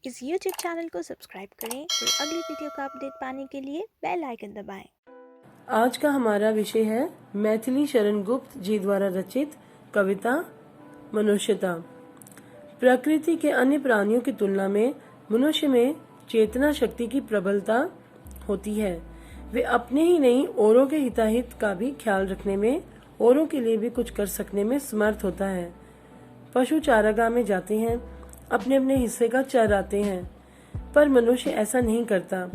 इस YouTube channel को subscribe करें और अगली वीडियो का अपडेट पाने के लिए बेल आइकन दबाएं। आज का हमारा विषय है मैथिली शरण गुप्त जी द्वारा रचित कविता मनुष्यता। प्रकृति के अन्य प्राणियों की तुलना में मनुष्य में चेतना शक्ति की प्रबलता होती है। वे अपने ही नहीं औरों के हिताहित का भी ख्याल रखने में, औरों के लिए भी कुछ कर सकने में समर्थ होता है। पशु चारागाह में जाते हैं, अपने अपने हिस्से का चराते हैं, पर मनुष्य ऐसा नहीं करता।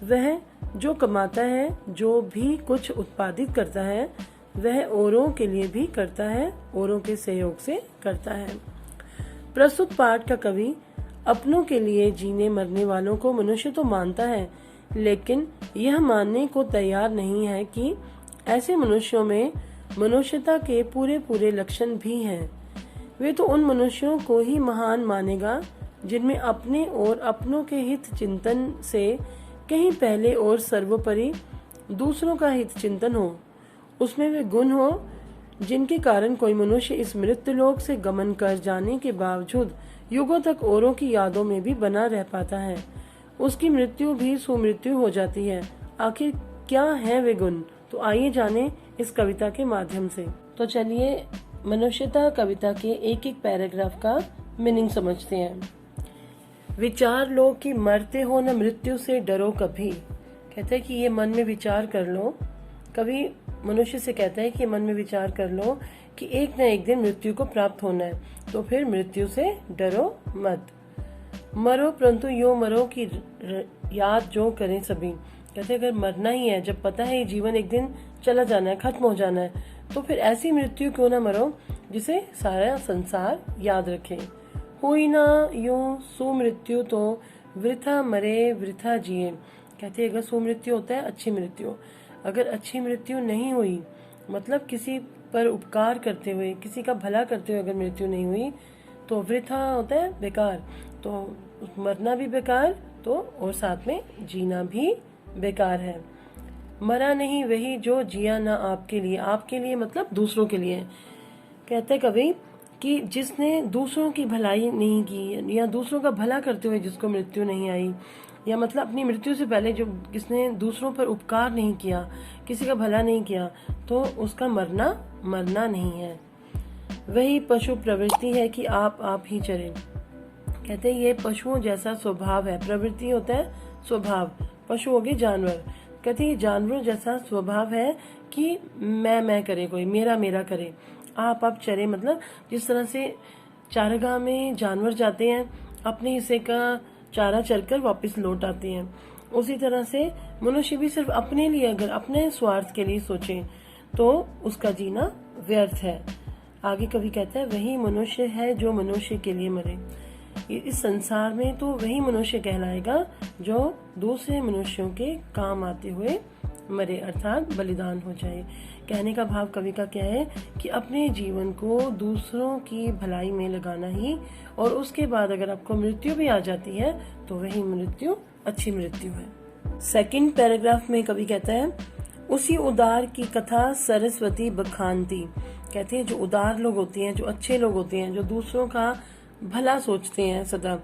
वह जो कमाता है, जो भी कुछ उत्पादित करता है, वह औरों के लिए भी करता है, औरों के सहयोग से करता है। प्रस्तुत पाठ का कवि अपनों के लिए जीने मरने वालों को मनुष्य तो मानता है, लेकिन यह मानने को तैयार नहीं है कि ऐसे मनुष्यों में मनुष्यता के पूरे पूरे लक्षण भी हैं। वे तो उन मनुष्यों को ही महान मानेगा जिनमें अपने और अपनों के हित चिंतन से कहीं पहले और सर्वोपरि दूसरों का हित चिंतन हो। उसमें वे गुण हो जिनके कारण कोई मनुष्य इस मृत्युलोक से गमन कर जाने के बावजूद युगों तक औरों की यादों में भी बना रह पाता है। उसकी मृत्यु भी सुमृत्यु हो जाती है। आखिर क्या है वे गुण? तो आइए जाने इस कविता के माध्यम से। तो चलिए मनुष्यता कविता के एक एक पैराग्राफ का मीनिंग समझते हैं। विचार लो कि मरते हो न मृत्यु से डरो कभी। कहते हैं कि ये मन में विचार कर लो। कवि मनुष्य से कहता है कि मन में विचार कर लो कि एक न एक दिन मृत्यु को प्राप्त होना है, तो फिर मृत्यु से डरो मत। मरो परंतु यो मरो की याद जो करें सभी। कहते अगर मरना ही है, जब पता है ये जीवन एक दिन चला जाना है, खत्म हो जाना है, तो फिर ऐसी मृत्यु क्यों ना मरो जिसे सारा संसार याद रखे। हुई ना यूं सुमृत्यु तो वृथा मरे वृथा जिए। कहते अगर सुमृत्यु होता है अच्छी मृत्यु, अगर अच्छी मृत्यु नहीं हुई मतलब किसी पर उपकार करते हुए, किसी का भला करते हुए अगर मृत्यु नहीं हुई तो वृथा होता है बेकार, तो मरना भी बेकार तो और साथ में जीना भी बेकार है। मरा नहीं वही जो जिया ना आपके लिए। आपके लिए मतलब दूसरों के लिए। कहते कवि कि जिसने दूसरों की भलाई नहीं की या दूसरों का भला करते हुए जिसको मृत्यु नहीं आई, या मतलब अपनी मृत्यु से पहले जो किसने दूसरों पर उपकार नहीं किया, किसी का भला नहीं किया, तो उसका मरना मरना नहीं है। वही पशु प्रवृत्ति है कि आप ही चरे। कहते ये पशुओं जैसा स्वभाव है। प्रवृत्ति होता है स्वभाव, पशु हो गए जानवर। कहते ये जानवरों जैसा स्वभाव है कि मैं करे, कोई मेरा मेरा करे। आप चरे मतलब जिस तरह से चारागाह में जानवर जाते हैं, अपने हिस्से का चारा चरकर वापस लौट आते हैं, उसी तरह से मनुष्य भी सिर्फ अपने लिए, अगर अपने स्वार्थ के लिए सोचे तो उसका जीना व्यर्थ है। आगे कवि कहता है वही मनुष्य है जो मनुष्य के लिए मरे। इस संसार में तो वही मनुष्य कहलाएगा जो दूसरे मनुष्यों के काम आते हुए मरे, अर्थात बलिदान हो जाए। कहने का भाव कवि का क्या है कि अपने जीवन को दूसरों की भलाई में लगाना ही, और उसके बाद अगर आपको मृत्यु भी आ जाती है तो वही मृत्यु अच्छी मृत्यु है। सेकंड पैराग्राफ में कवि कहता है उसी उदार की कथा सरस्वती बखानती। कहते हैं जो उदार लोग होते हैं, जो अच्छे लोग होते हैं, जो दूसरों का भला सोचते हैं सदा,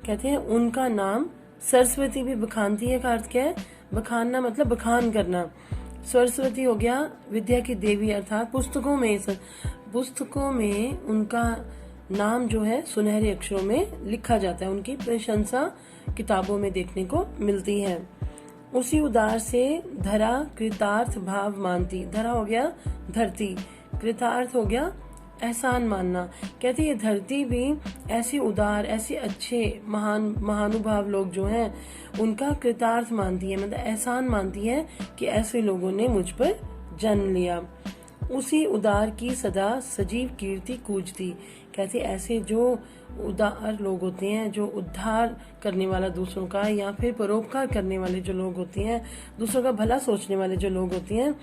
कहते हैं उनका नाम सरस्वती भी बखानती है। का अर्थ क्या है? बखानना मतलब बखान करना। सरस्वती हो गया विद्या की देवी, अर्थात पुस्तकों में उनका नाम जो है सुनहरे अक्षरों में लिखा जाता है, उनकी प्रशंसा किताबों में देखने को मिलती है। उसी उदार से धरा कृतार्थ भाव मानती। धरा हो गया धरती, कृतार्थ हो गया एहसान मानना। कहते ये धरती भी ऐसी उदार, ऐसे अच्छे महानुभाव लोग जो हैं उनका कृतार्थ मानती है, मतलब एहसान मानती है कि ऐसे लोगों ने मुझ पर जन्म लिया। उसी उदार की सदा सजीव कीर्ति कूजती। कहते ऐसे जो उदार लोग होते हैं, जो उद्धार करने वाला दूसरों का, या फिर परोपकार करने वाले जो लोग होते हैं, दूसरों का भला सोचने वाले जो लोग होते हैं,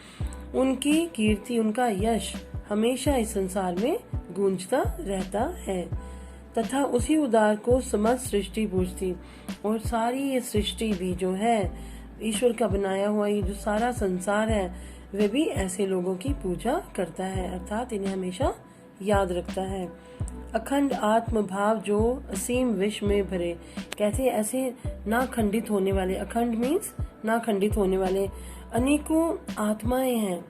उनकी कीर्ति, उनका यश हमेशा इस संसार में गूंजता रहता है। तथा उसी उदार को समस्त सृष्टि पूजती। और सारी ये सृष्टि भी जो है, ईश्वर का बनाया हुआ ये जो सारा संसार है, वे भी ऐसे लोगों की पूजा करता है, अर्थात इन्हें हमेशा याद रखता है। अखंड आत्म भाव जो असीम विश्व में भरे, कहते हैं ऐसे ना खंडित होने वाले, अखंड मीन्स ना खंडित होने वाले अनेकों आत्माएं हैं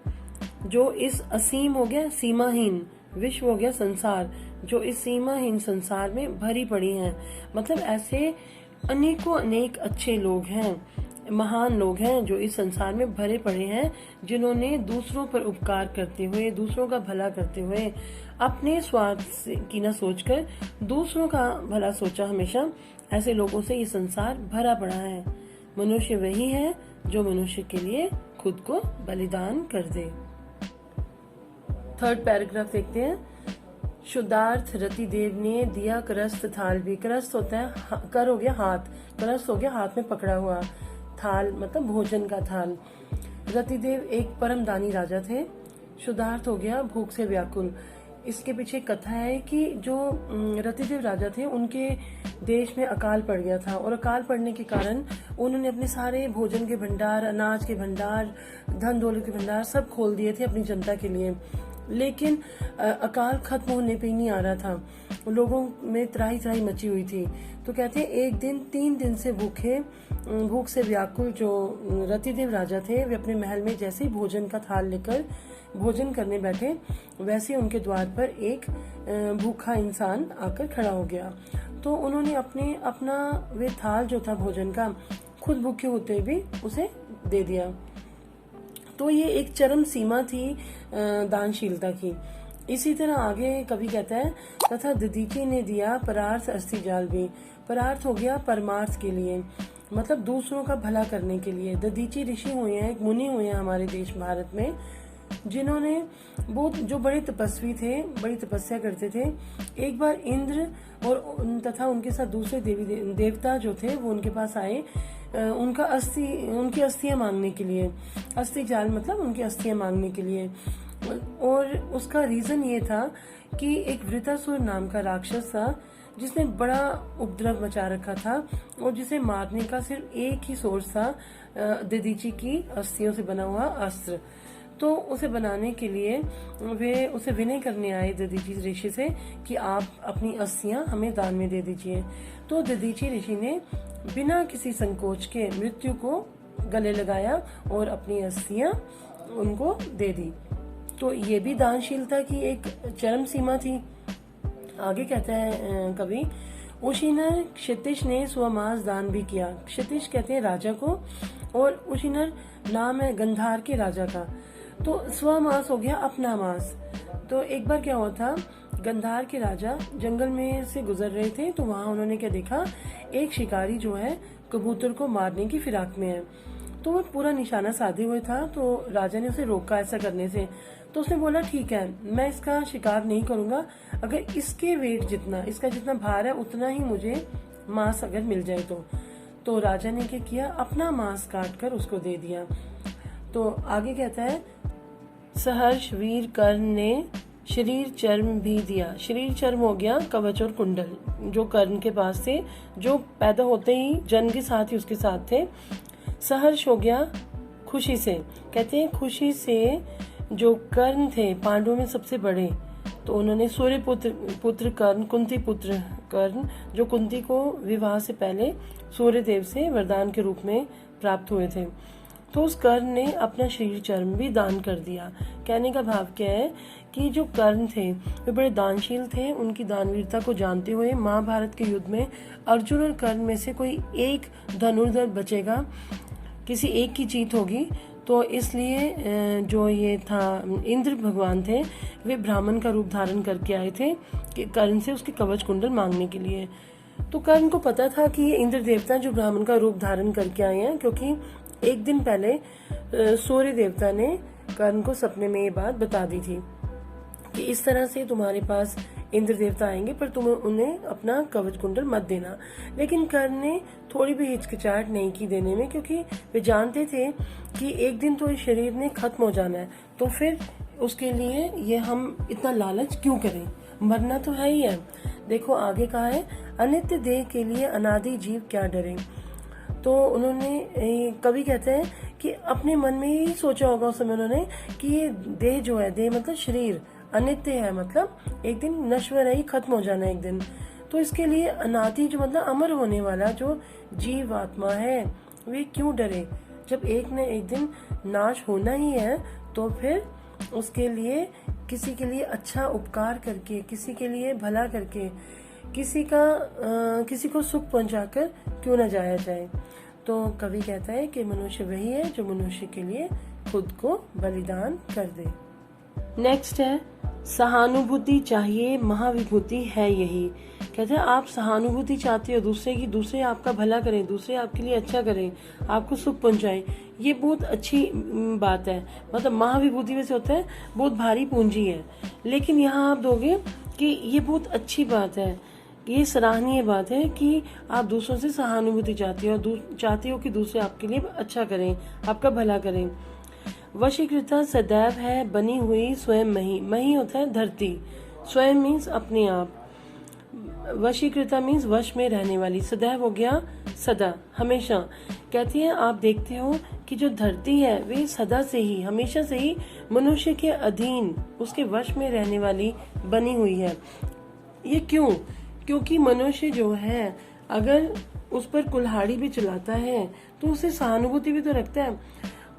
जो इस असीम हो गया सीमाहीन, विश्व हो गया संसार, जो इस सीमाहीन संसार में भरी पड़ी हैं। मतलब ऐसे अनेकों अनेक अच्छे लोग हैं, महान लोग हैं जो इस संसार में भरे पड़े हैं, जिन्होंने दूसरों पर उपकार करते हुए, दूसरों का भला करते हुए, अपने स्वार्थ की न सोचकर दूसरों का भला सोचा हमेशा। ऐसे लोगों से ये संसार भरा पड़ा है। मनुष्य वही है जो मनुष्य के लिए खुद को बलिदान कर दे। थर्ड पैराग्राफ देखते हैं। शुद्धार्थ रतिदेव ने दिया करस्त थाल भी। करस्त होता है, कर हो गया हाथ, करस्त हो गया हाथ में पकड़ा हुआ, थाल मतलब भोजन का थाल। रतिदेव एक परम दानी राजा थे। शुद्धार्थ हो गया भूख से व्याकुल। इसके पीछे कथा है कि जो रतिदेव राजा थे उनके देश में अकाल पड़ गया था, और अकाल पड़ने के कारण उन्होंने अपने सारे भोजन के भंडार, अनाज के भंडार, धन दौलत के भंडार सब खोल दिए थे अपनी जनता के लिए। लेकिन अकाल खत्म होने पे ही नहीं आ रहा था, लोगों में त्राही त्राही मची हुई थी। तो कहते हैं एक दिन 3 दिन से भूख से व्याकुल जो रतिदेव राजा थे, वे अपने महल में जैसे ही भोजन का थाल लेकर भोजन करने बैठे, वैसे उनके द्वार पर एक भूखा इंसान आकर खड़ा हो गया। तो उन्होंने अपना वे थाल जो था भोजन का, खुद भूखे होते भी उसे दे दिया। तो ये एक चरम सीमा थी दानशीलता की। इसी तरह आगे कवि कहता है, तथा दधीचि ने दिया परार्थ अस्थि जाल भी। परार्थ हो गया परमार्थ के लिए, मतलब दूसरों का भला करने के लिए। दधीचि ऋषि हुए हैं, एक मुनि हुए हैं हमारे देश भारत में, जिन्होंने बहुत जो बड़े तपस्वी थे, बड़ी तपस्या करते थे। एक बार इंद्र और तथा उनके साथ दूसरे देवता जो थे वो उनके पास आए, उनकी अस्थियां मांगने के लिए। अस्थि जाल मतलब उनकी अस्थियां मांगने के लिए। और उसका रीजन ये था कि एक वृतासुर नाम का राक्षस था, जिसने बड़ा उपद्रव मचा रखा था, और जिसे मारने का सिर्फ एक ही सोर्स था, दधीचि की अस्थियों से बना हुआ अस्त्र। तो उसे बनाने के लिए वे उसे विनय करने आए दधीचि ऋषि से कि आप अपनी अस्थियां हमें दान में दे दीजिए। तो दधीचि ऋषि ने बिना किसी संकोच के मृत्यु को गले लगाया और अपनी अस्थियां उनको दे दी। तो ये भी दानशीलता की एक चरम सीमा थी। आगे कहता है कवि, उशीनर क्षितिज ने स्वमास दान भी किया। क्षितिज कहते हैं राजा को, और उशीनर नाम है गंधार के राजा का। तो स्वमास हो गया अपना मास। तो एक बार क्या हुआ था, गंधार के राजा जंगल में से गुजर रहे थे, तो वहां उन्होंने क्या देखा, एक शिकारी जो है कबूतर को मारने की फिराक में है। तो वो पूरा निशाना साधे हुए था। तो राजा ने उसे रोका ऐसा करने से। तो उसने बोला ठीक है, मैं इसका शिकार नहीं करूंगा, अगर इसके वेट जितना, इसका जितना भार है उतना ही मुझे मांस अगर मिल जाए तो राजा ने क्या किया, अपना मांस काट कर उसको दे दिया। तो आगे कहता है, सहर्ष वीर कर्ण ने शरीर चर्म भी दिया। शरीर चर्म हो गया कवच और कुंडल, जो कर्ण के पास थे, जो पैदा होते ही जन्म के साथ ही उसके साथ थे। सहर्ष हो गया खुशी से, कहते हैं खुशी से जो कर्ण थे पांडवों में सबसे बड़े, तो उन्होंने सूर्य पुत्र कर्ण, कुंती पुत्र कर्ण, जो कुंती को विवाह से पहले सूर्य देव से वरदान के रूप में प्राप्त हुए थे। तो उस कर्ण ने अपना शरीर चर्म भी दान कर दिया। कहने का भाव क्या है कि जो कर्ण थे वे बड़े दानशील थे। उनकी दानवीरता को जानते हुए महाभारत के युद्ध में अर्जुन और कर्ण में से कोई एक धनुर्धर बचेगा, किसी एक की जीत होगी। तो इसलिए जो ये था इंद्र भगवान थे, वे ब्राह्मण का रूप धारण करके आए थे कि कर्ण से उसके कवच कुंडल मांगने के लिए। तो कर्ण को पता था कि ये इंद्र देवता जो ब्राह्मण का रूप धारण करके आए हैं, क्योंकि एक दिन पहले सूर्य देवता ने कर्ण को सपने में ये बात बता दी थी कि इस तरह से तुम्हारे पास इंद्र देवता आएंगे, पर तुम उन्हें अपना कवच कुंडल मत देना। लेकिन कर्ण ने थोड़ी भी हिचकिचाहट नहीं की देने में, क्योंकि वे जानते थे कि एक दिन तो इस शरीर ने खत्म हो जाना है, तो फिर उसके लिए ये हम इतना लालच क्यों करें, मरना तो है ही है। देखो आगे कहा है, अनित्य देह के लिए अनादि जीव क्या डरे। तो उन्होंने, कवि कहते हैं कि अपने मन में ही सोचा होगा उस समय उन्होंने कि ये देह जो है, देह मतलब शरीर, अनित्य है, मतलब एक दिन नश्वर है, खत्म हो जाना एक दिन। तो इसके लिए अनादि जो मतलब अमर होने वाला जो जीव आत्मा है, वे क्यों डरे? जब एक न एक दिन नाश होना ही है, तो फिर उसके लिए किसी के लिए अच्छा उपकार करके, किसी के लिए भला करके, किसी को सुख पहुंचाकर क्यों न जाया जाए। तो कवि कहता है कि मनुष्य वही है जो मनुष्य के लिए खुद को बलिदान कर दे। नेक्स्ट है, सहानुभूति चाहिए महाविभूति है यही। कहते हैं आप सहानुभूति चाहते हो दूसरे की, दूसरे आपका भला करें, दूसरे आपके लिए अच्छा करें, आपको सुख पहुंचाएं, ये बहुत अच्छी बात है। मतलब महाविभूति वैसे होता है बहुत भारी पूंजी है, लेकिन यहाँ आप दोगे कि ये बहुत अच्छी बात है, ये सराहनीय बात है कि आप दूसरों से सहानुभूति चाहते हो कि दूसरे आपके लिए अच्छा करें, आपका भला करें। वशीकृता सदैव है बनी हुई स्वयं मही। मही होता है धरती, स्वयं मीन्स अपने आप, वशीकृता मीन्स वश में रहने वाली, सदैव हो गया सदा, हमेशा। कहती है आप देखते हो कि जो धरती है वे सदा से ही, हमेशा से ही मनुष्य के अधीन, उसके वश में रहने वाली बनी हुई है। ये क्यों? क्योंकि मनुष्य जो है अगर उस पर कुल्हाड़ी भी चलाता है तो उसे सहानुभूति भी तो रखता है,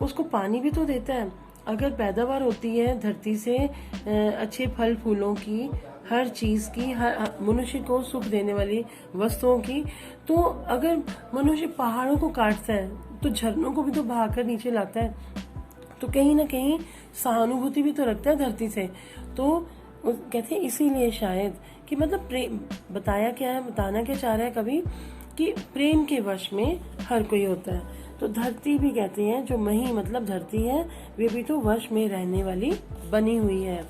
उसको पानी भी तो देता है। अगर पैदावार होती है धरती से अच्छे फल फूलों की, हर चीज की, हर मनुष्य को सुख देने वाली वस्तुओं की, तो अगर मनुष्य पहाड़ों को काटता है तो झरनों को भी तो बहाकर नीचे लाता है, तो कहीं ना कहीं सहानुभूति भी तो रखता है धरती से। तो कहते हैं इसीलिए शायद कि मतलब प्रेम बताना क्या चाह रहा है कभी, कि प्रेम के वश में हर कोई होता है। तो धरती भी कहते हैं जो मही मतलब धरती है, वे भी तो वश में रहने वाली बनी हुई है।